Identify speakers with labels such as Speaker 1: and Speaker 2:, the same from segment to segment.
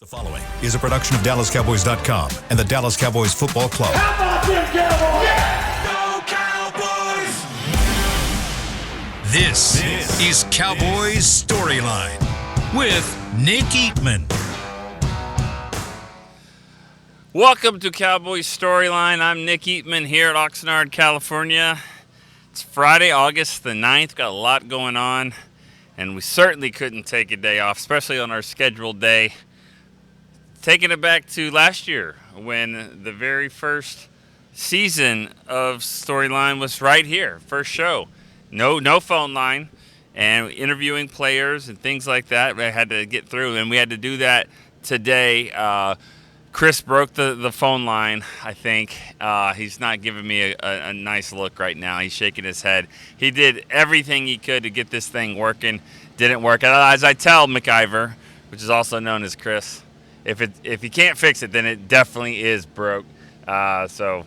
Speaker 1: The following is a production of DallasCowboys.com and the Dallas Cowboys Football Club.
Speaker 2: How about them Cowboys?
Speaker 3: Yeah! Go Cowboys!
Speaker 1: This is Cowboys StoryLine with Nick Eatman.
Speaker 4: Welcome to Cowboys StoryLine. I'm Nick Eatman here at Oxnard, California. It's Friday, August the 9th. Got a lot going on, and we certainly couldn't take a day off, especially on our scheduled day. Taking it back to last year when the very first season of StoryLine was right here, first show. No phone line, and interviewing players and things like that I had to get through, and we had to do that today. Chris broke the phone line, I think. He's not giving me a nice look right now. He's shaking his head. He did everything he could to get this thing working. Didn't work. As I tell McIver, which is also known as Chris, if you can't fix it, then it definitely is broke. So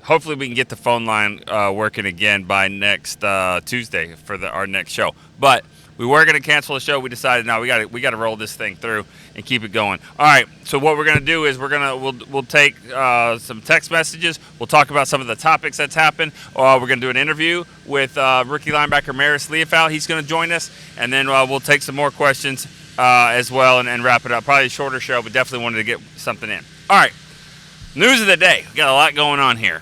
Speaker 4: hopefully we can get the phone line working again by next Tuesday for our next show. But we were going to cancel the show. We decided no, we got to roll this thing through and keep it going. All right. So what we're going to do is we'll take some text messages. We'll talk about some of the topics that's happened. We're going to do an interview with rookie linebacker Marist Liafau. He's going to join us, and then we'll take some more questions as well and wrap it up. Probably a shorter show, but definitely wanted to get something in. All right. News of the day. We got a lot going on here.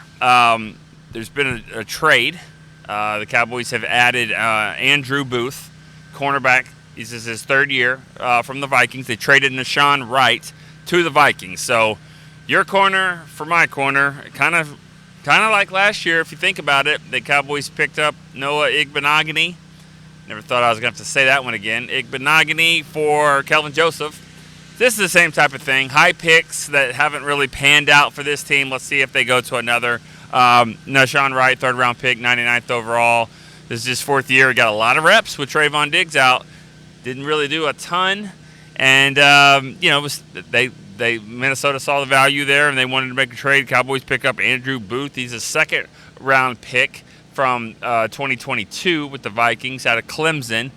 Speaker 4: There's been a trade. The Cowboys have added Andrew Booth, cornerback. This is his third year from the Vikings. They traded Nashawn Wright to the Vikings. So your corner for my corner, kind of like last year if you think about it. The Cowboys picked up Noah Igbenogany. Never thought I was going to have to say that one again. Igbenogany for Kelvin Joseph. This is the same type of thing. High picks that haven't really panned out for this team. Let's see if they go to another. Nashawn Wright, third-round pick, 99th overall. This is his fourth year. He got a lot of reps with Trayvon Diggs out. Didn't really do a ton. And, Minnesota saw the value there, and they wanted to make a trade. Cowboys pick up Andrew Booth. He's a second-round pick from 2022 with the Vikings out of Clemson.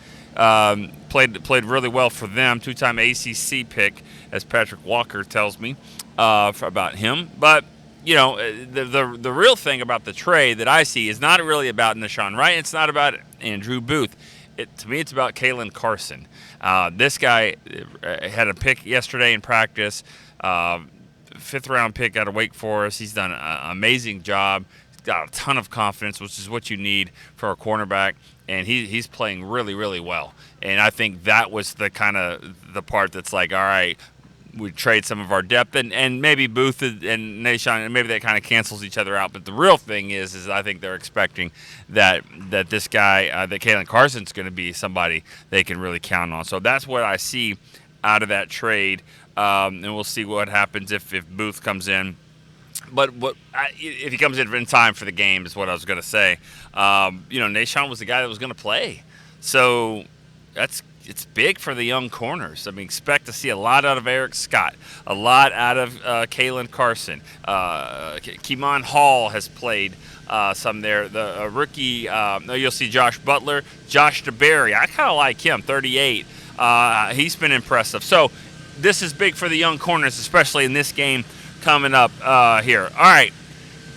Speaker 4: Played really well for them. Two-time ACC pick, as Patrick Walker tells me about him. But, the real thing about the trade that I see is not really about Nashawn Wright. It's not about Andrew Booth. To me, it's about Kalen Carson. This guy had a pick yesterday in practice, fifth-round pick out of Wake Forest. He's done an amazing job. Got a ton of confidence, which is what you need for a cornerback, and he's playing really, really well. And I think that was the part that's like, all right, we trade some of our depth, and maybe Booth and Nashawn, and maybe that kind of cancels each other out. But the real thing is I think they're expecting that this guy, that Kalen Carson's going to be somebody they can really count on. So that's what I see out of that trade, and we'll see what happens if Booth comes in. But if he comes in time for the game is what I was going to say. Nashawn was the guy that was going to play. So it's big for the young corners. I mean, expect to see a lot out of Eric Scott, a lot out of Kalen Carson. Keemon Hall has played some there. The rookie, you'll see Josh Butler, Josh DeBerry. I kind of like him, 38. He's been impressive. So this is big for the young corners, especially in this game coming up here. All right,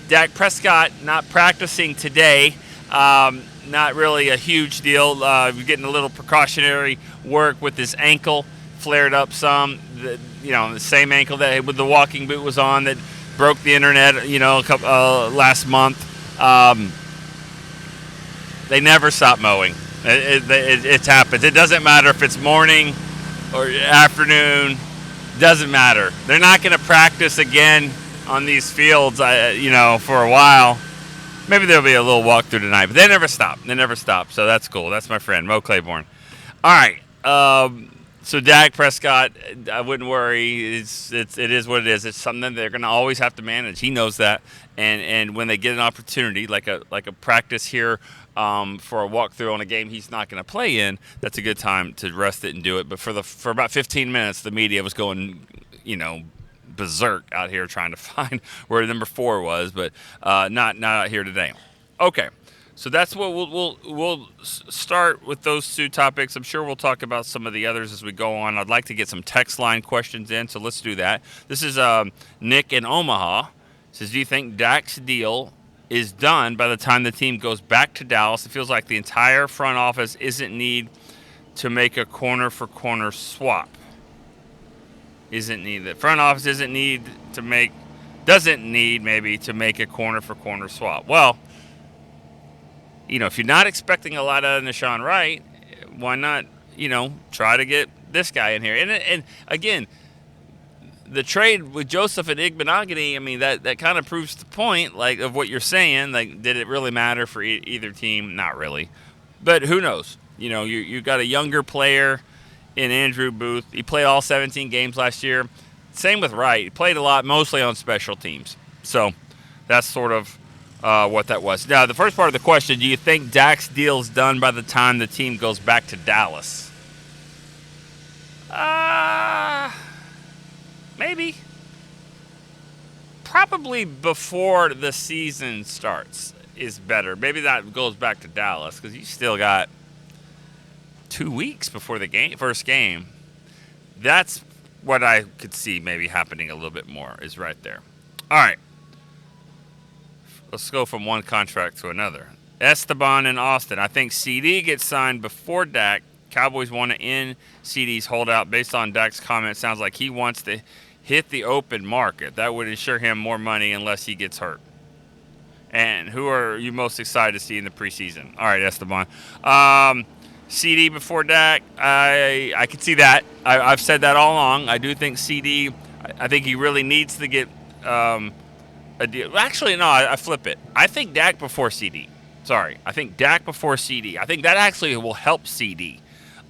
Speaker 4: Dak Prescott not practicing today. Not really a huge deal. Getting a little precautionary work with his ankle, flared up some. The same ankle that with the walking boot was on that broke the internet. Last month. They never stop mowing. It happens. It doesn't matter if it's morning or afternoon. Doesn't matter. They're not going to practice again on these fields, for a while. Maybe there'll be a little walkthrough tonight, but they never stop. So that's cool. That's my friend, Mo Claiborne. All right. So Dak Prescott, I wouldn't worry. It is what it is. It's something that they're going to always have to manage. He knows that. And when they get an opportunity, like a practice here for a walkthrough on a game he's not going to play in, that's a good time to rest it and do it. But for about 15 minutes, the media was going, berserk out here trying to find where number 4 was, but not out here today. Okay, So that's what we'll start with those two topics. I'm sure we'll talk about some of the others as we go on. I'd like to get some text line questions in, so let's do that. This is Nick in Omaha. Says, do you think Dak's deal is done by the time the team goes back to Dallas? It feels like the entire front office isn't need to make a corner for corner swap. Isn't need the front office doesn't need to make a corner for corner swap. Well, if you're not expecting a lot out of Nashawn Wright, why not, try to get this guy in here? And again, the trade with Joseph and Igbenogany, I mean, that kind of proves the point, like, of what you're saying. Like, did it really matter for either team? Not really. But who knows? You got a younger player in Andrew Booth. He played all 17 games last year. Same with Wright. He played a lot, mostly on special teams. So that's sort of what that was. Now, the first part of the question, do you think Dak's deal's done by the time the team goes back to Dallas? Maybe. Probably before the season starts is better. Maybe that goes back to Dallas because you still got 2 weeks before the first game. That's what I could see maybe happening a little bit more is right there. All right. Let's go from one contract to another. Esteban in Austin. I think CD gets signed before Dak. Cowboys want to end CD's holdout. Based on Dak's comment, it sounds like he wants to hit the open market. That would ensure him more money unless he gets hurt. And who are you most excited to see in the preseason? All right, Esteban. CD before Dak, I could see that. I've said that all along. I do think CD, I think he really needs to get a deal. Actually, no, I flip it. I think Dak before CD. Sorry. I think Dak before CD. I think that actually will help CD.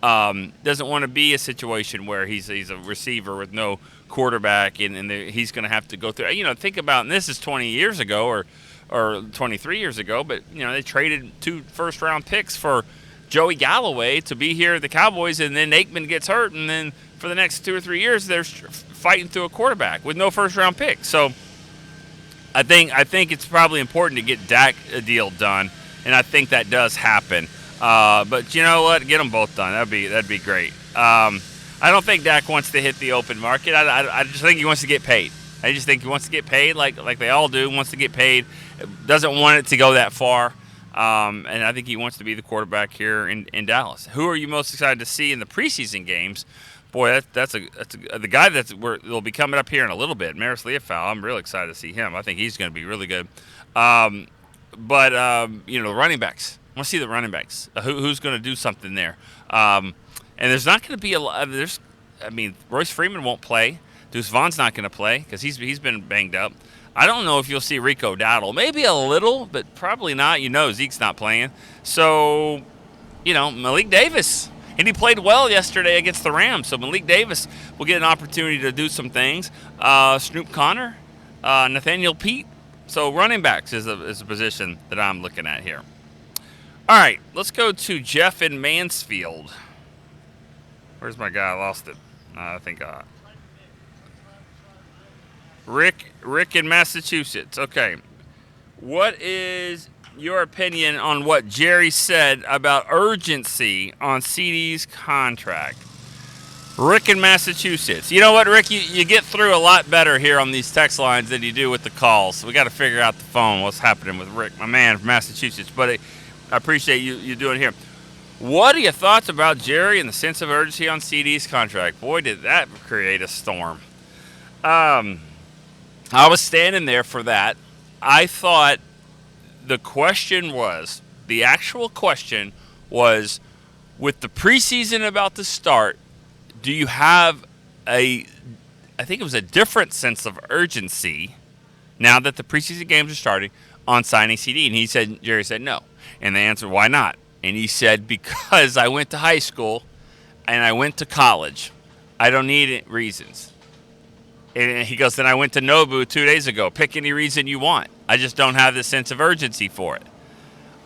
Speaker 4: Doesn't want to be a situation where he's a receiver with no quarterback and he's going to have to go through. Think about, and this is 20 years ago or 23 years ago, but, they traded 2 first-round picks for Joey Galloway to be here at the Cowboys, and then Aikman gets hurt, and then for the next 2 or 3 years, they're fighting through a quarterback with no first-round pick. So I think it's probably important to get Dak a deal done, and I think that does happen. But you know what? Get them both done. That'd be great. I don't think Dak wants to hit the open market. I just think he wants to get paid. I just think he wants to get paid like they all do. Wants to get paid. Doesn't want it to go that far. And I think he wants to be the quarterback here in Dallas. Who are you most excited to see in the preseason games? Boy, that's the guy will be coming up here in a little bit. Marist Liafau. I'm really excited to see him. I think he's going to be really good. The running backs. I want to see the running backs. Who's going to do something there? And there's not going to be a lot. Royce Freeman won't play. Deuce Vaughn's not going to play because he's been banged up. I don't know if you'll see Rico Dowdle. Maybe a little, but probably not. Zeke's not playing. So, Malik Davis. And he played well yesterday against the Rams. So Malik Davis will get an opportunity to do some things. Snoop Connor, Nathaniel Pete. So running backs is a position that I'm looking at here. All right, let's go to Jeff in Mansfield. Where's my guy? I lost it. I think Rick in Massachusetts. Okay. What is your opinion on what Jerry said about urgency on CD's contract? Rick in Massachusetts. You know what, Rick? You get through a lot better here on these text lines than you do with the calls. We got to figure out the phone, what's happening with Rick, my man from Massachusetts. But I appreciate you doing it here. What are your thoughts about Jerry and the sense of urgency on CD's contract? Boy, did that create a storm. I was standing there for that. I thought the actual question was, with the preseason about to start, do you have I think it was a different sense of urgency now that the preseason games are starting on signing CD? And Jerry said no. And they answered, why not? And he said, because I went to high school and I went to college. I don't need reasons. And he goes, then I went to Nobu 2 days ago. Pick any reason you want. I just don't have the sense of urgency for it.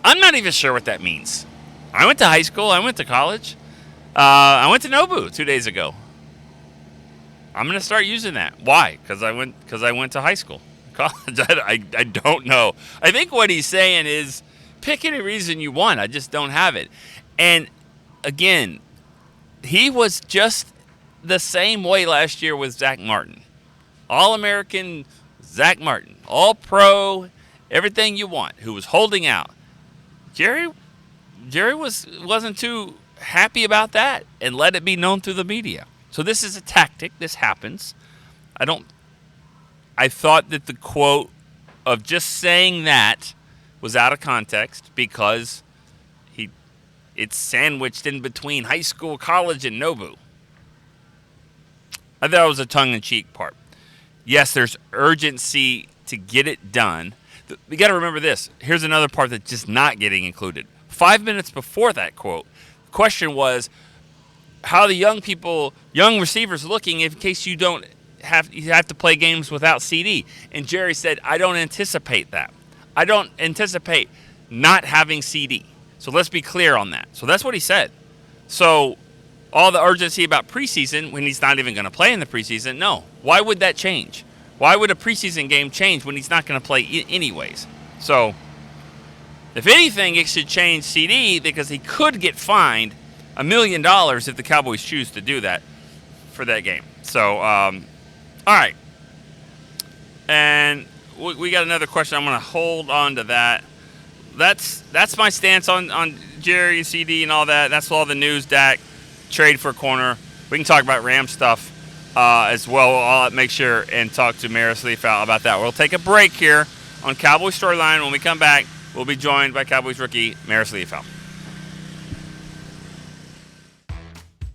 Speaker 4: I'm not even sure what that means. I went to high school. I went to college. I went to Nobu 2 days ago. I'm going to start using that. Why? Because I went to high school. College. I don't know. I think what he's saying is Pick any reason you want. I just don't have it. And again, he was just the same way last year with Zach Martin. All-American Zach Martin. All-Pro, everything you want, who was holding out. Jerry wasn't too happy about that and let it be known through the media. So this is a tactic. This happens. I thought that the quote of just saying that was out of context because it's sandwiched in between high school, college, and Nobu. I thought it was a tongue-in-cheek part. Yes, there's urgency to get it done. We got to remember this. Here's another part that's just not getting included. 5 minutes before that quote, the question was how the young receivers looking in case you have to play games without CD. And Jerry said, I don't anticipate that. I don't anticipate not having CD. So let's be clear on that. So that's what he said. So all the urgency about preseason when he's not even going to play in the preseason, no. Why would that change? Why would a preseason game change when he's not going to play anyways? So if anything, it should change CD because he could get fined $1 million if the Cowboys choose to do that for that game. So, all right. And we got another question. I'm going to hold on to that. That's my stance on Jerry, CD, and all that. That's all the news, Dak, trade for a corner. We can talk about Ram stuff as well. I'll make sure and talk to Marist Liafau about that. We'll take a break here on Cowboys Storyline. When we come back, we'll be joined by Cowboys rookie Marist Liafau.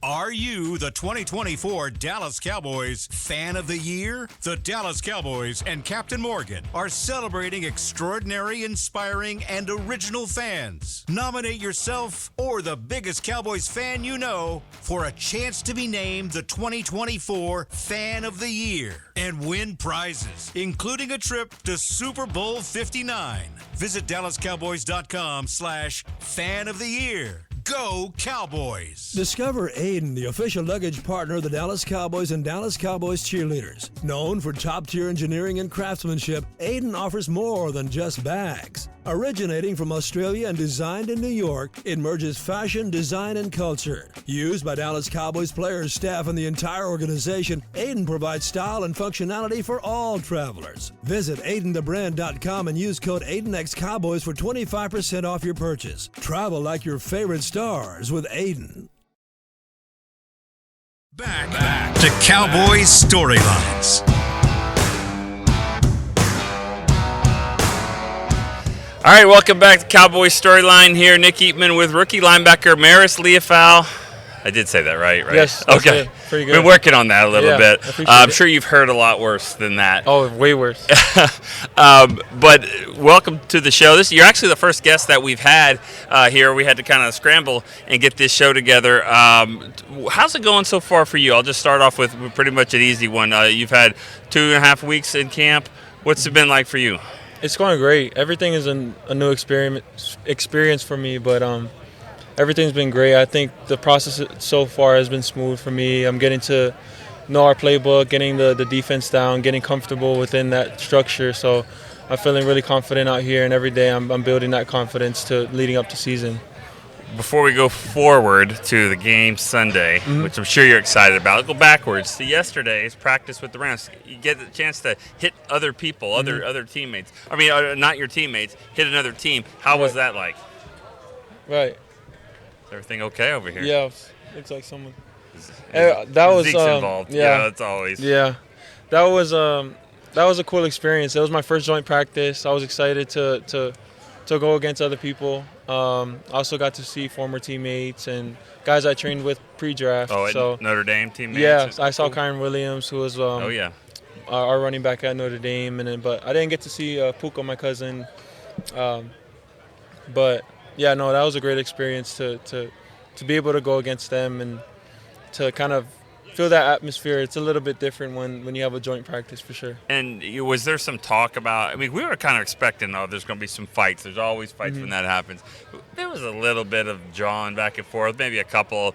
Speaker 1: Are you the 2024 Dallas Cowboys Fan of the Year? The Dallas Cowboys and Captain Morgan are celebrating extraordinary, inspiring, and original fans. Nominate yourself or the biggest Cowboys fan you know for a chance to be named the 2024 Fan of the Year and win prizes, including a trip to Super Bowl 59. Visit DallasCowboys.com/Fan of the Year. Go Cowboys!
Speaker 2: Discover Aiden, the official luggage partner of the Dallas Cowboys and Dallas Cowboys cheerleaders. Known for top-tier engineering and craftsmanship, Aiden offers more than just bags. Originating from Australia and designed in New York, it merges fashion, design, and culture. Used by Dallas Cowboys players, staff, and the entire organization, Aiden provides style and functionality for all travelers. Visit AidenTheBrand.com and use code AidenXCowboys for 25% off your purchase. Travel like your favorite stars with Aiden.
Speaker 1: Back to Cowboys Storylines.
Speaker 4: All right, welcome back to Cowboys Storyline here. Nick Eatman with rookie linebacker Marist Liafau. I did say that right?
Speaker 5: Yes.
Speaker 4: Okay.
Speaker 5: Pretty good.
Speaker 4: Been working on that a little bit. I'm
Speaker 5: it.
Speaker 4: sure you've heard a lot worse than that.
Speaker 5: Oh, way worse.
Speaker 4: But welcome to the show. You're actually the first guest that we've had here. We had to kind of scramble and get this show together. How's it going so far for you? I'll just start off with pretty much an easy one. You've had 2.5 weeks in camp. What's it been like for you?
Speaker 5: It's going great. Everything is a new experience for me, but everything's been great. I think the process so far has been smooth for me. I'm getting to know our playbook, getting the defense down, getting comfortable within that structure. So I'm feeling really confident out here, and every day I'm building that confidence to leading up to season.
Speaker 4: Before we go forward to the game Sunday, which I'm sure you're excited about, I'll go backwards to yesterday's practice with the Rams. You get the chance to hit other people, other teammates. I mean, not your teammates, hit another team. How was that like?
Speaker 5: Right.
Speaker 4: Is everything okay over here?
Speaker 5: Yeah, looks like someone. That was
Speaker 4: Zeke's involved.
Speaker 5: Yeah,
Speaker 4: that's always.
Speaker 5: Yeah, that was a cool experience. It was my first joint practice. I was excited to go against other people. I also got to see former teammates and guys I trained with pre-draft.
Speaker 4: Oh,
Speaker 5: so
Speaker 4: Notre Dame teammates?
Speaker 5: Yeah, I saw Kyron Williams, who was
Speaker 4: our
Speaker 5: running back at Notre Dame, but I didn't get to see Puka, my cousin. But yeah, no, that was a great experience to be able to go against them and to kind of feel that atmosphere. It's a little bit different when you have a joint practice, for sure.
Speaker 4: And was there some talk about, I mean, we were kind of expecting, there's going to be some fights. There's always fights when that happens. There was a little bit of jawing back and forth, maybe a couple,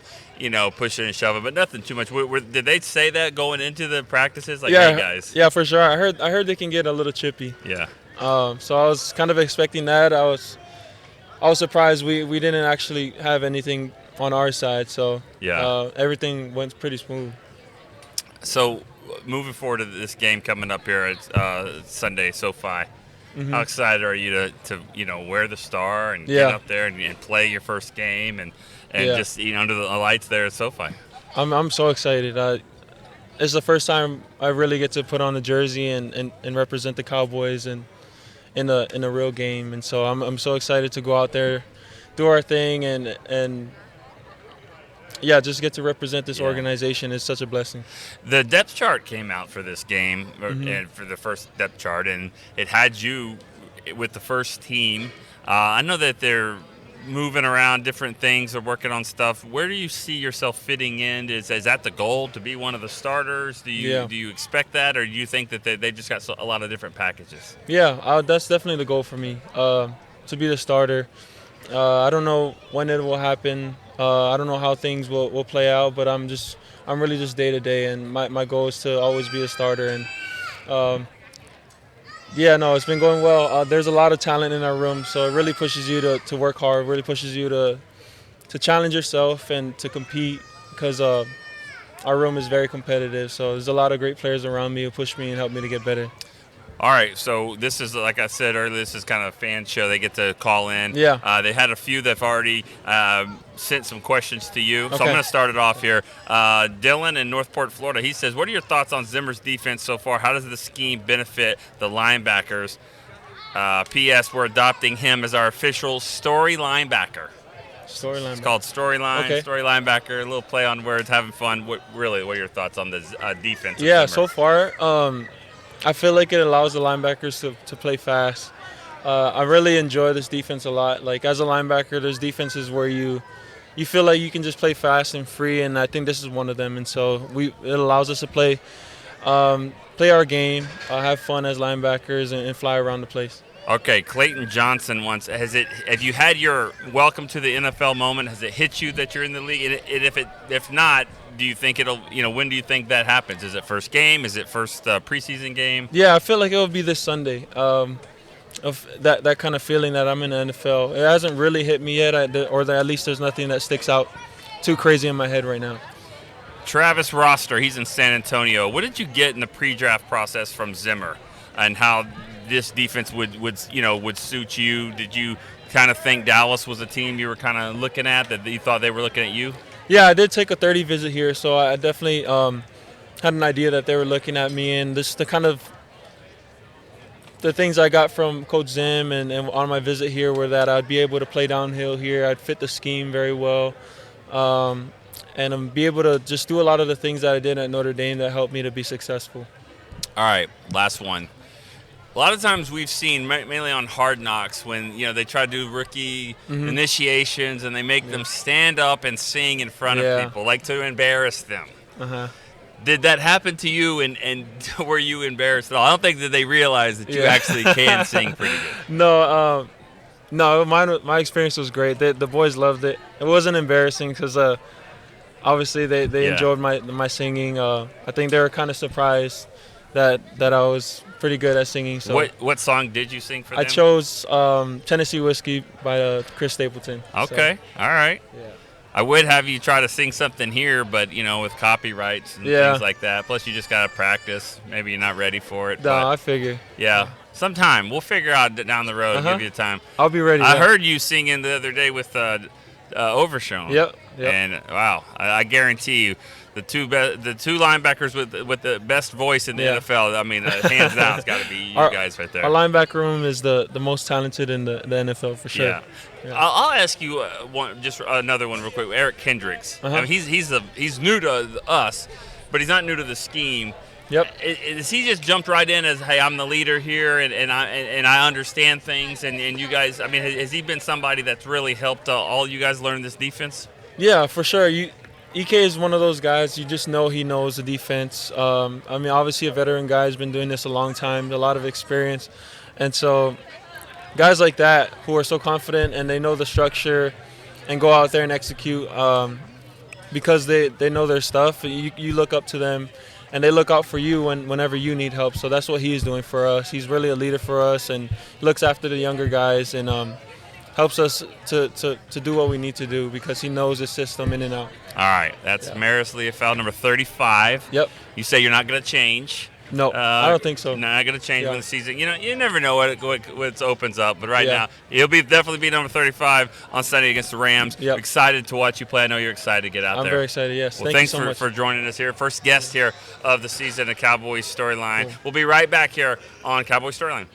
Speaker 4: pushing and shoving, but nothing too much. Did they say that going into the practices? Like,
Speaker 5: yeah,
Speaker 4: hey, guys.
Speaker 5: Yeah, for sure. I heard they can get a little chippy.
Speaker 4: Yeah.
Speaker 5: So I was kind of expecting that. I was surprised we didn't actually have anything on our side. So everything went pretty smooth.
Speaker 4: So moving forward to this game coming up here at Sunday, SoFi. How excited are you to wear the star and get up there and play your first game and just under the lights there at SoFi?
Speaker 5: I'm so excited. It's the first time I really get to put on the jersey and represent the Cowboys in a real game, and so I'm so excited to go out there, do our thing, and just get to represent this organization is such a blessing.
Speaker 4: The depth chart came out for this game, and for the first depth chart, and it had you with the first team. I know that they're moving around different things or working on stuff. Where do you see yourself fitting in? Is that the goal, to be one of the starters? Do you expect that, or do you think that they just got a lot of different packages?
Speaker 5: Yeah, that's definitely the goal for me, to be the starter. I don't know when it will happen. I don't know how things will play out, but I'm really just day to day, and my goal is to always be a starter. And it's been going well. There's a lot of talent in our room, so it really pushes you to work hard. Really pushes you to challenge yourself and to compete, because our room is very competitive. So there's a lot of great players around me who push me and help me to get better.
Speaker 4: All right, so this is, like I said earlier, this is kind of a fan show. They get to call in.
Speaker 5: Yeah.
Speaker 4: They had a few that have already sent some questions to you.
Speaker 5: Okay.
Speaker 4: So I'm going to start it off here. Dylan in Northport, Florida, he says, what are your thoughts on Zimmer's defense so far? How does the scheme benefit the linebackers? P.S. We're adopting him as our official story linebacker.
Speaker 5: StoryLine.
Speaker 4: It's called StoryLine,
Speaker 5: Okay.
Speaker 4: Story linebacker, a little play on words, having fun. What are your thoughts on the defense?
Speaker 5: Yeah, so far, I feel like it allows the linebackers to play fast. I really enjoy this defense a lot. Like, as a linebacker, there's defenses where you feel like you can just play fast and free, and I think this is one of them. And so it allows us to play our game, have fun as linebackers, and fly around the place.
Speaker 4: Okay, Clayton Johnson wants, have you had your welcome to the NFL moment? Has it hit you that you're in the league? And if not, do you think when do you think that happens? Is it first game? Is it first preseason game?
Speaker 5: Yeah, I feel like it will be this Sunday. Of that kind of feeling that I'm in the NFL. It hasn't really hit me yet, or at least there's nothing that sticks out too crazy in my head right now.
Speaker 4: Travis Roster, he's in San Antonio. What did you get in the pre-draft process from Zimmer, and how this defense would suit you? Did you kind of think Dallas was a team you were kind of looking at, that you thought they were looking at you?
Speaker 5: Yeah, I did take a 30 visit here, so I definitely had an idea that they were looking at me, and this the kind of the things I got from Coach Zim and on my visit here were that I'd be able to play downhill here. I'd fit the scheme very well, and be able to just do a lot of the things that I did at Notre Dame that helped me to be successful.
Speaker 4: All right, last one. A lot of times we've seen, mainly on Hard Knocks, when they try to do rookie initiations and they make them stand up and sing in front of people, like to embarrass them.
Speaker 5: Uh-huh.
Speaker 4: Did that happen to you, and were you embarrassed at all? I don't think that they realized that you actually can sing pretty good.
Speaker 5: No, my experience was great. The boys loved it. It wasn't embarrassing because obviously they enjoyed my singing. I think they were kind of surprised that I was pretty good at singing. So
Speaker 4: what song did you sing for them?
Speaker 5: I chose Tennessee Whiskey by Chris Stapleton.
Speaker 4: Okay, all right.
Speaker 5: Yeah.
Speaker 4: I would have you try to sing something here, but with copyrights and things like that. Plus, you just gotta practice. Maybe you're not ready for it.
Speaker 5: No, I figure.
Speaker 4: Yeah, sometime we'll figure out down the road. Give you time.
Speaker 5: I'll be ready.
Speaker 4: I heard you singing the other day with Overshown.
Speaker 5: Yep.
Speaker 4: And wow, I guarantee you, the two linebackers with the best voice in the NFL. I mean, hands down, it's got to be you guys right there.
Speaker 5: Our linebacker room is the most talented in the NFL for sure.
Speaker 4: Yeah. I'll ask you another one real quick. Eric Kendricks. I mean, he's new to us, but he's not new to the scheme.
Speaker 5: Yep.
Speaker 4: Is he just jumped right in as, hey, I'm the leader here, and I understand things, and you guys? I mean, has he been somebody that's really helped all you guys learn this defense?
Speaker 5: Yeah, for sure. EK is one of those guys, you just know he knows the defense. I mean, obviously a veteran guy has been doing this a long time, a lot of experience. And so guys like that who are so confident and they know the structure and go out there and execute because they know their stuff, you look up to them and they look out for you whenever you need help. So that's what he's doing for us. He's really a leader for us and looks after the younger guys. And helps us to do what we need to do because he knows the system in and out.
Speaker 4: All right, that's Marist Liafau, number 35.
Speaker 5: Yep.
Speaker 4: You say you're not going to change.
Speaker 5: No, I don't think so.
Speaker 4: Not going to change when the season. You never know what opens up. But right now, he'll definitely be number 35 on Sunday against the Rams.
Speaker 5: Yep.
Speaker 4: Excited to watch you play. I know you're excited to get out there.
Speaker 5: I'm very excited. Yes.
Speaker 4: Well,
Speaker 5: thanks
Speaker 4: you so much for joining us here. First guest here of the season of Cowboys Storyline.
Speaker 5: Cool.
Speaker 4: We'll be right back here on Cowboys Storyline.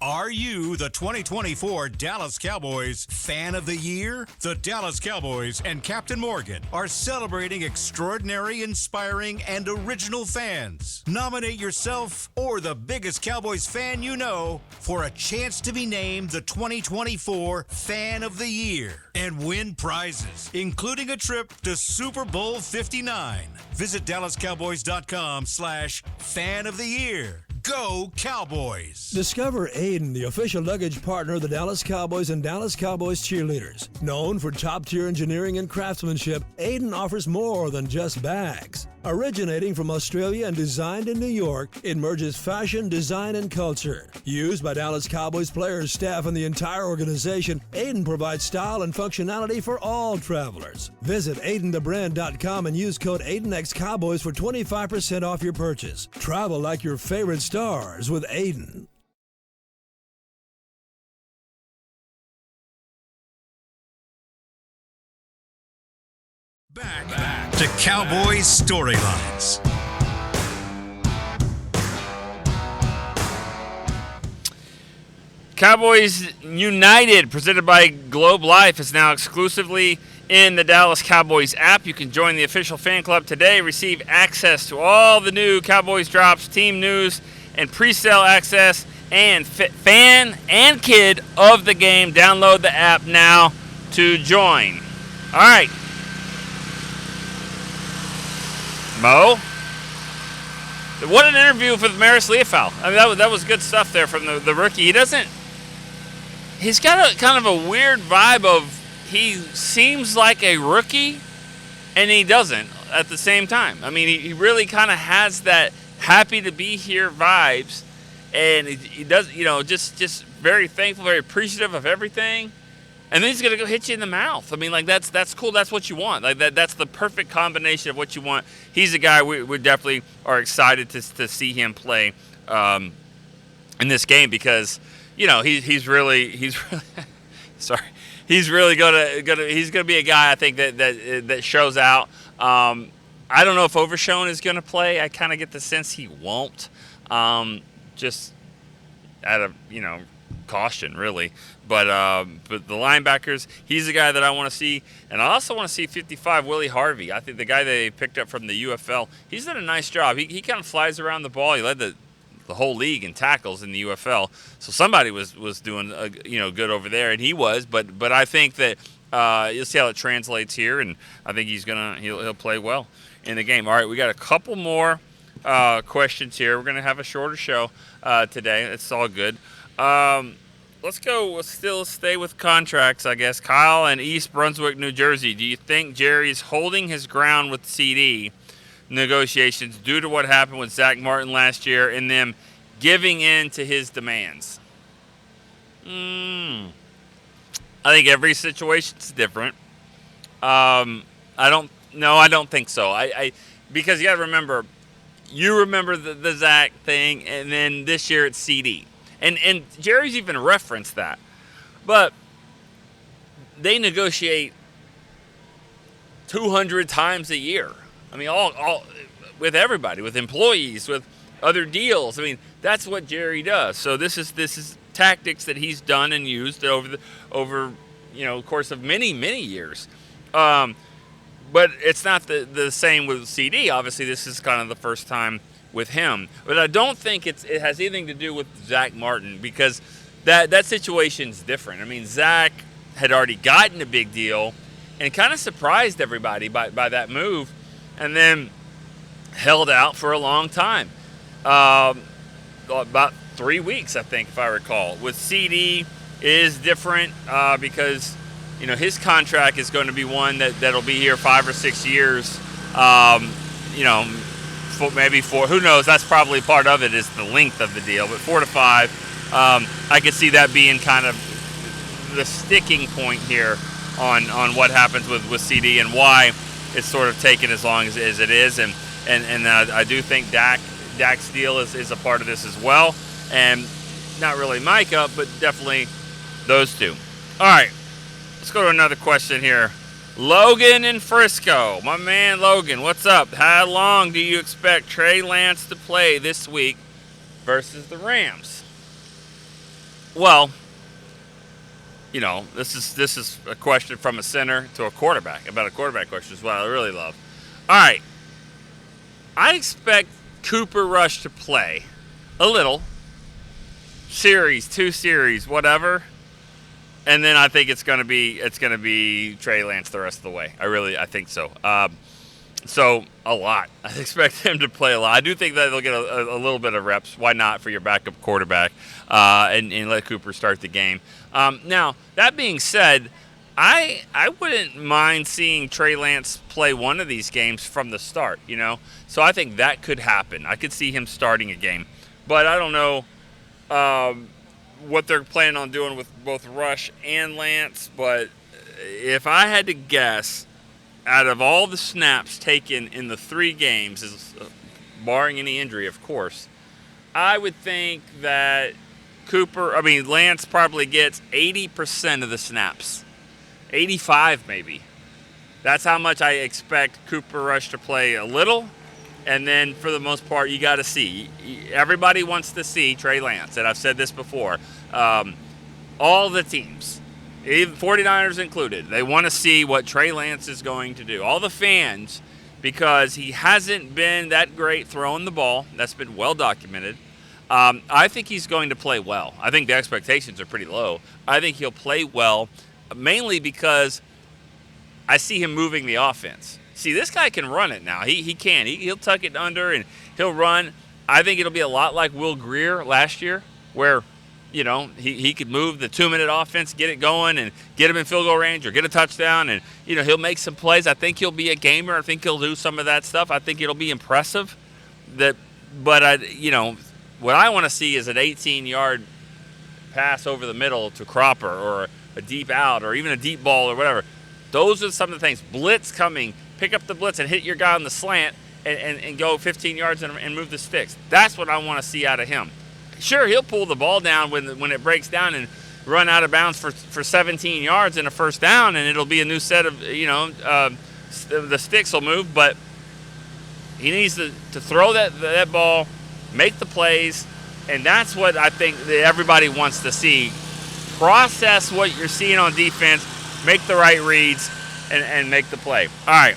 Speaker 1: Are you the 2024 Dallas Cowboys Fan of the Year? The Dallas Cowboys and Captain Morgan are celebrating extraordinary, inspiring, and original fans. Nominate yourself or the biggest Cowboys fan you know for a chance to be named the 2024 Fan of the Year and win prizes, including a trip to Super Bowl 59. Visit DallasCowboys.com/Fan of the Year. Go Cowboys!
Speaker 2: Discover Aiden, the official luggage partner of the Dallas Cowboys and Dallas Cowboys cheerleaders. Known for top-tier engineering and craftsmanship, Aiden offers more than just bags. Originating from Australia and designed in New York, it merges fashion, design, and culture. Used by Dallas Cowboys players, staff, and the entire organization, Aiden provides style and functionality for all travelers. Visit AidenTheBrand.com and use code AidenXCowboys for 25% off your purchase. Travel like your favorite stars with Aiden.
Speaker 1: Back to Cowboys Storylines.
Speaker 4: Cowboys United, presented by Globe Life, is now exclusively in the Dallas Cowboys app. You can join the official fan club today, receive access to all the new Cowboys drops, team news, and pre-sale access, and fan and kid of the game. Download the app now to join. All right. Mo, what an interview with Marist Liafau. I mean, that was good stuff there from the rookie. He's got a kind of a weird vibe of he seems like a rookie, and he doesn't at the same time. I mean, he really kind of has that happy to be here vibes, and he does, just very thankful, very appreciative of everything. And then he's going to go hit you in the mouth. I mean, like, that's cool. That's what you want. Like, that's the perfect combination of what you want. He's a guy we definitely are excited to see him play in this game because, he's really sorry. He's really he's gonna be a guy I think that shows out. I don't know if Overshown is gonna play. I kind of get the sense he won't. Just out of caution, really. But the linebackers, he's the guy that I want to see. And I also want to see 55 Willie Harvey. I think the guy they picked up from the UFL, he's done a nice job. He kind of flies around the ball. He led the whole league in tackles in the UFL. So somebody was doing good over there, and he was. But I think that you'll see how it translates here, and I think he'll play well in the game. All right, we got a couple more questions here. We're gonna have a shorter show today. It's all good. Let's go. We'll still stay with contracts, I guess. Kyle in East Brunswick, New Jersey. Do you think Jerry's holding his ground with CD negotiations due to what happened with Zach Martin last year and them giving in to his demands? I think every situation's different. I don't think so. Because you got to remember, the Zach thing, and then this year it's CD. And Jerry's even referenced that. But they negotiate 200 times a year. I mean, all with everybody, with employees, with other deals. I mean, that's what Jerry does. So this is tactics that he's done and used over the course of many years. But it's not the same with CD. Obviously, this is kind of the first time with him. But I don't think it has anything to do with Zach Martin because that situation's different. I mean, Zach had already gotten a big deal and kind of surprised everybody by that move and then held out for a long time. About 3 weeks, I think, if I recall. With CD is different because, his contract is going to be one that'll be here 5 or 6 years. Maybe 4. Who knows? That's probably part of it is the length of the deal. But 4 to 5. I could see that being kind of the sticking point here on what happens with CD and why it's sort of taken as long as it is. And I do think Dak's deal is a part of this as well. And not really Micah, but definitely those two. All right, let's go to another question here. Logan in Frisco. My man Logan, what's up? How long do you expect Trey Lance to play this week versus the Rams? Well, you know, this is a question from a center to a quarterback, about a quarterback question as well. I really love. All right. I expect Cooper Rush to play a little. Series, 2 series, whatever. And then I think it's gonna be Trey Lance the rest of the way. I think so. So a lot. I expect him to play a lot. I do think that they'll get a little bit of reps. Why not for your backup quarterback? And let Cooper start the game. Now that being said, I wouldn't mind seeing Trey Lance play one of these games from the start. You know, so I think that could happen. I could see him starting a game, but I don't know what they're planning on doing with both Rush and Lance. But if I had to guess, out of all the snaps taken in the 3 games, barring any injury, of course, I would think that Lance probably gets 80% of the snaps. 85 maybe. That's how much I expect Cooper Rush to play a little. And then for the most part, you got to see. Everybody wants to see Trey Lance. And I've said this before. All the teams, even 49ers included, they want to see what Trey Lance is going to do. All the fans, because he hasn't been that great throwing the ball. That's been well documented. I think he's going to play well. I think the expectations are pretty low. I think he'll play well, mainly because I see him moving the offense. See, this guy can run it now. He can. He'll tuck it under and he'll run. I think it'll be a lot like Will Grier last year, where, you know, he could move the 2-minute offense, get it going, and get him in field goal range or get a touchdown. And, you know, he'll make some plays. I think he'll be a gamer. I think he'll do some of that stuff. I think it'll be impressive. But what I want to see is an 18-yard pass over the middle to Cropper, or a deep out, or even a deep ball or whatever. Those are some of the things. Blitz coming. Pick up the blitz and hit your guy on the slant and go 15 yards and move the sticks. That's what I want to see out of him. Sure, he'll pull the ball down when it breaks down and run out of bounds for 17 yards and a first down, and it'll be a new set of, the sticks will move. But he needs to throw that ball, make the plays, and that's what I think that everybody wants to see. Process what you're seeing on defense, make the right reads, and make the play. All right,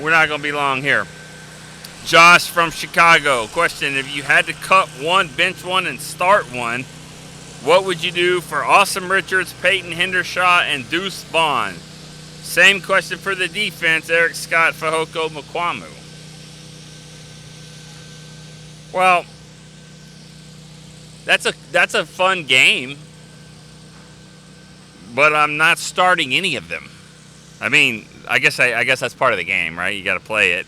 Speaker 4: we're not going to be long here. Josh from Chicago. Question: if you had to cut one, bench one, and start one, what would you do for Awesome Richards, Peyton Hendershot, and Deuce Vaughn? Same question for the defense, Eric Scott, Fahoko Mukwamu. Well, that's a fun game, but I'm not starting any of them. I mean, I guess that's part of the game, right? You got to play it.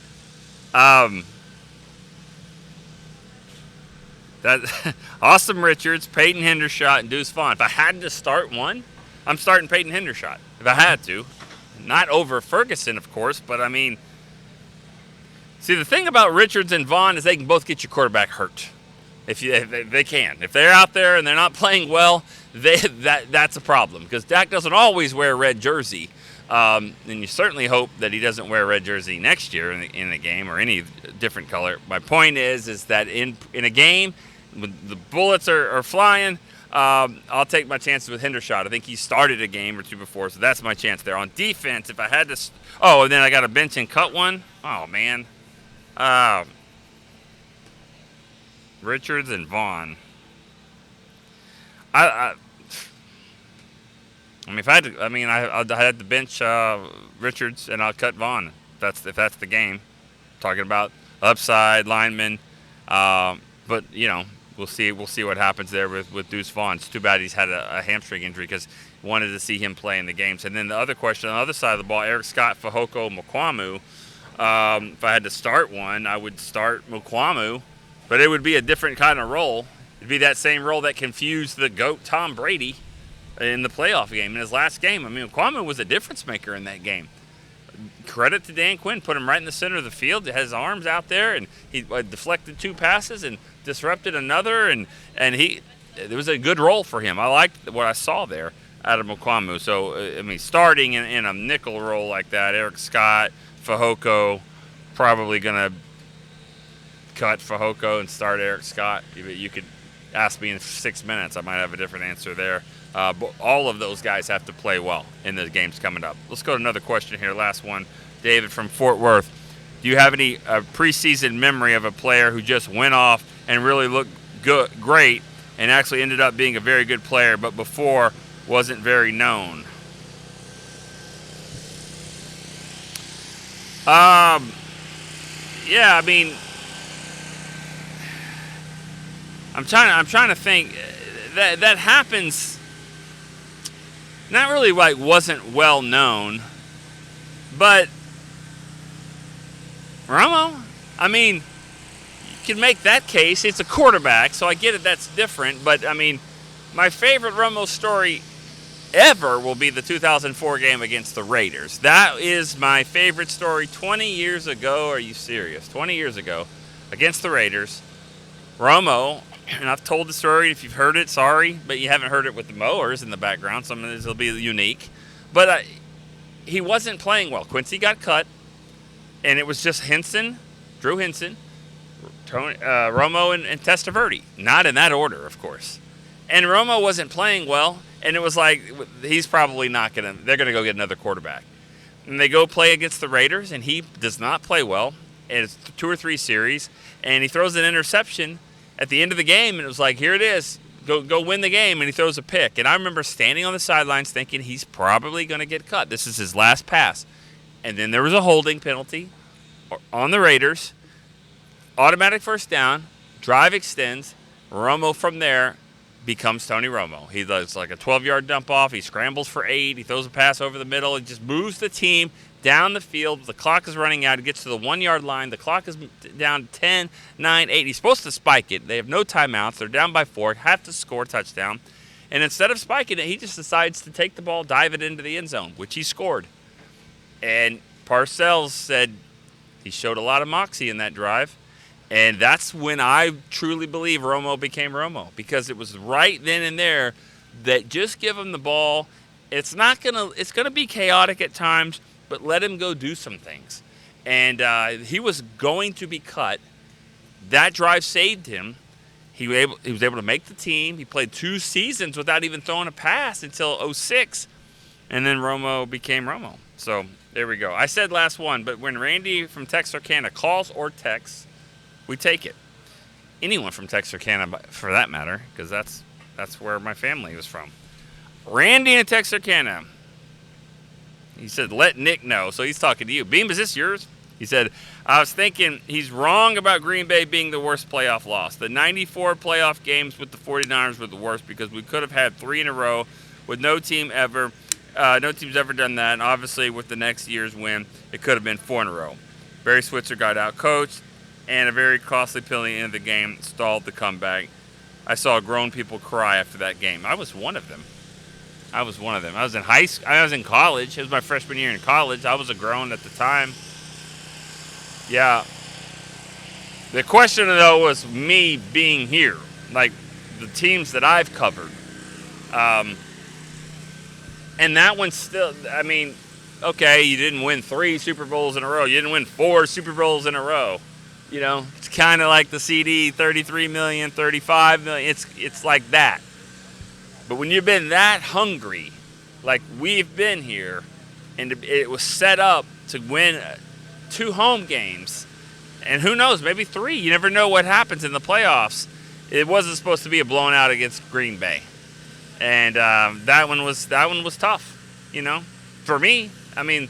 Speaker 4: That Awesome Richards, Peyton Hendershot, and Deuce Vaughn. If I had to start one, I'm starting Peyton Hendershot. If I had to, not over Ferguson, of course, but I mean, see, the thing about Richards and Vaughn is they can both get your quarterback hurt. If they can, if they're out there and they're not playing well, that's a problem, because Dak doesn't always wear a red jersey. And you certainly hope that he doesn't wear a red jersey next year in the game, or any different color. My point is that in a game, when the bullets are flying, I'll take my chances with Hendershot. I think he started a game or two before, so that's my chance there. On defense, if I had to... and then I got to bench and cut one? Oh, man. Richards and Vaughn. I mean, if I had to, I had to bench Richards and I'll cut Vaughn. If that's the game. Talking about upside linemen, but we'll see what happens there with Deuce Vaughn. It's too bad he's had a hamstring injury, because wanted to see him play in the games. And then the other question on the other side of the ball, Eric Scott, Fahoko Mukwamu. If I had to start one, I would start Mukwamu, but it would be a different kind of role. It'd be that same role that confused the GOAT Tom Brady in the playoff game, in his last game. I mean, Kwame was a difference maker in that game. Credit to Dan Quinn, put him right in the center of the field. He had his arms out there, and he deflected 2 passes and disrupted another, and it was a good role for him. I liked what I saw there out of Mukwamu. So, I mean, starting in a nickel role like that, Eric Scott, Fehoko, probably going to cut Fehoko and start Eric Scott. You could ask me in 6 minutes, I might have a different answer there. But all of those guys have to play well in the games coming up. Let's go to another question here. Last one. David from Fort Worth. Do you have any preseason memory of a player who just went off and really looked great and actually ended up being a very good player, but before wasn't very known? Yeah, I mean, I'm trying to think. That happens. Not really like wasn't well known, but Romo, I mean, you can make that case. It's a quarterback, so I get it, that's different. But, I mean, my favorite Romo story ever will be the 2004 game against the Raiders. That is my favorite story. 20 years ago, are you serious? 20 years ago, against the Raiders, Romo, and I've told the story. If you've heard it, sorry, but you haven't heard it with the mowers in the background. Some of this will be unique. But he wasn't playing well. Quincy got cut, and it was just Drew Henson, Romo, and Testaverde. Not in that order, of course. And Romo wasn't playing well, and it was like he's probably not going to – they're going to go get another quarterback. And they go play against the Raiders, and he does not play well. And it's 2 or 3 series, and he throws an interception at the end of the game, and it was like, here it is. Go win the game, and he throws a pick. And I remember standing on the sidelines thinking he's probably going to get cut. This is his last pass. And then there was a holding penalty on the Raiders. Automatic first down. Drive extends. Romo from there becomes Tony Romo. He does like a 12-yard dump off. He scrambles for 8. He throws a pass over the middle. He just moves the team down the field. The clock is running out. He gets to the 1-yard line. The clock is down 10, 9, 8. He's supposed to spike it. They have no timeouts. They're down by 4. Have to score a touchdown. And instead of spiking it, he just decides to take the ball, dive it into the end zone, which he scored. And Parcells said he showed a lot of moxie in that drive. And that's when I truly believe Romo became Romo, because it was right then and there that just give him the ball. It's gonna be chaotic at times, but let him go do some things. And he was going to be cut. That drive saved him. He was able to make the team. He played 2 seasons without even throwing a pass until 2006. And then Romo became Romo. So there we go. I said last one, but when Randy from Texarkana calls or texts, we take it. Anyone from Texarkana, for that matter, because that's where my family was from. Randy in Texarkana. He said, let Nick know. So he's talking to you. Beam, is this yours? He said, I was thinking he's wrong about Green Bay being the worst playoff loss. The 94 playoff games with the 49ers were the worst because we could have had 3 in a row with no team's ever done that. And obviously with the next year's win, it could have been 4 in a row. Barry Switzer got out-coached, and a very costly penalty in the game stalled the comeback. I saw grown people cry after that game. I was one of them. I was in high school. I was in college. It was my freshman year in college. I was a grown at the time. Yeah. The question, though, was me being here. Like, the teams that I've covered. And that one still, I mean, okay, you didn't win 3 Super Bowls in a row. You didn't win 4 Super Bowls in a row. You know, it's kind of like the CD, 33 million, 35 million. It's like that. But when you've been that hungry, like we've been here, and it was set up to win 2 home games, and who knows, maybe 3. You never know what happens in the playoffs. It wasn't supposed to be a blown out against Green Bay, and that one was tough. You know, for me. I mean,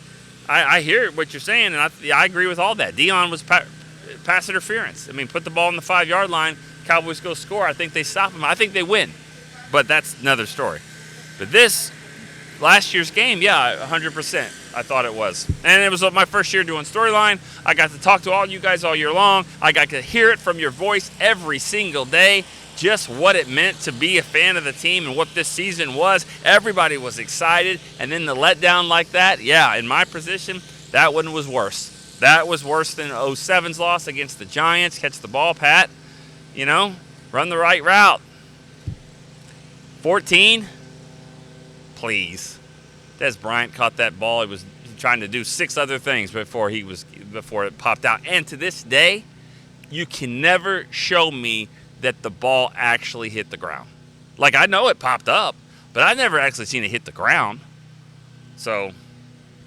Speaker 4: I hear what you're saying, and I agree with all that. Dion was pass interference. I mean, put the ball on the 5-yard line. Cowboys go score. I think they stop him. I think they win. But that's another story. But this, last year's game, yeah, 100%. I thought it was. And it was my first year doing Storyline. I got to talk to all you guys all year long. I got to hear it from your voice every single day, just what it meant to be a fan of the team and what this season was. Everybody was excited. And then the letdown like that, yeah, in my position, that one was worse. That was worse than 07's loss against the Giants. Catch the ball, Pat. You know, run the right route. 14, please. Des Bryant caught that ball. He was trying to do 6 other things before it popped out. And to this day, you can never show me that the ball actually hit the ground. Like, I know it popped up, but I've never actually seen it hit the ground. So,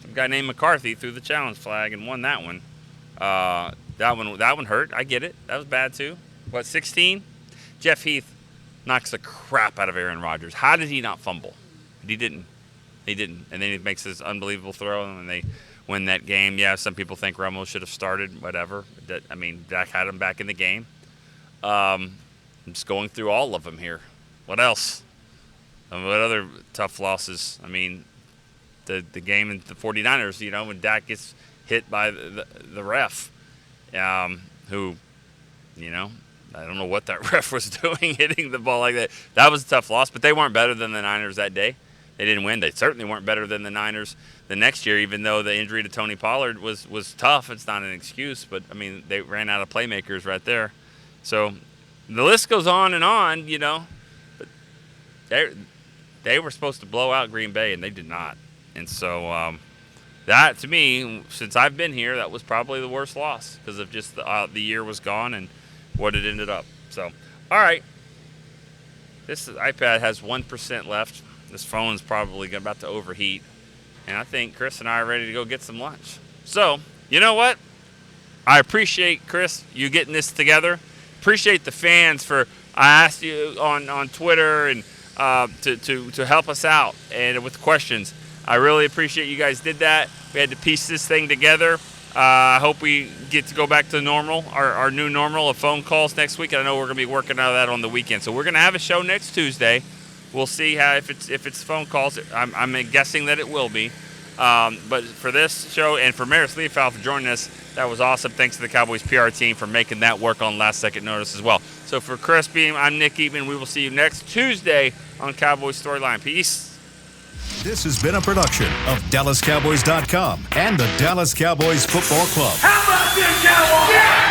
Speaker 4: some guy named McCarthy threw the challenge flag and won that one. That one hurt. I get it. That was bad too. What, 16? Jeff Heath knocks the crap out of Aaron Rodgers. How did he not fumble? He didn't. And then he makes this unbelievable throw, and they win that game. Yeah, some people think Romo should have started, whatever. Dak had him back in the game. I'm just going through all of them here. What else? What other tough losses? I mean, the game in the 49ers, you know, when Dak gets hit by the ref, who, you know, I don't know what that ref was doing, hitting the ball like that. That was a tough loss, but they weren't better than the Niners that day. They didn't win. They certainly weren't better than the Niners the next year, even though the injury to Tony Pollard was tough. It's not an excuse, but, I mean, they ran out of playmakers right there. So the list goes on, you know. But they were supposed to blow out Green Bay, and they did not. And so that, to me, since I've been here, that was probably the worst loss because of just the year was gone and what it ended up. So, all right. This iPad has 1% left. This phone's probably about to overheat. And I think Chris and I are ready to go get some lunch. So, you know what? I appreciate, Chris, you getting this together. Appreciate the fans for, I asked you on Twitter and to help us out and with questions. I really appreciate you guys did that. We had to piece this thing together. I hope we get to go back to normal, our new normal of phone calls next week. And I know we're going to be working out of that on the weekend. So we're going to have a show next Tuesday. We'll see how if it's phone calls. I'm guessing that it will be. But for this show and for Marist Liafau for joining us, that was awesome. Thanks to the Cowboys PR team for making that work on last-second notice as well. So for Chris Beam, I'm Nick Eatman. We will see you next Tuesday on Cowboys Storyline. Peace.
Speaker 1: This has been a production of DallasCowboys.com and the Dallas Cowboys Football Club.
Speaker 3: How about this, Cowboys? Yeah!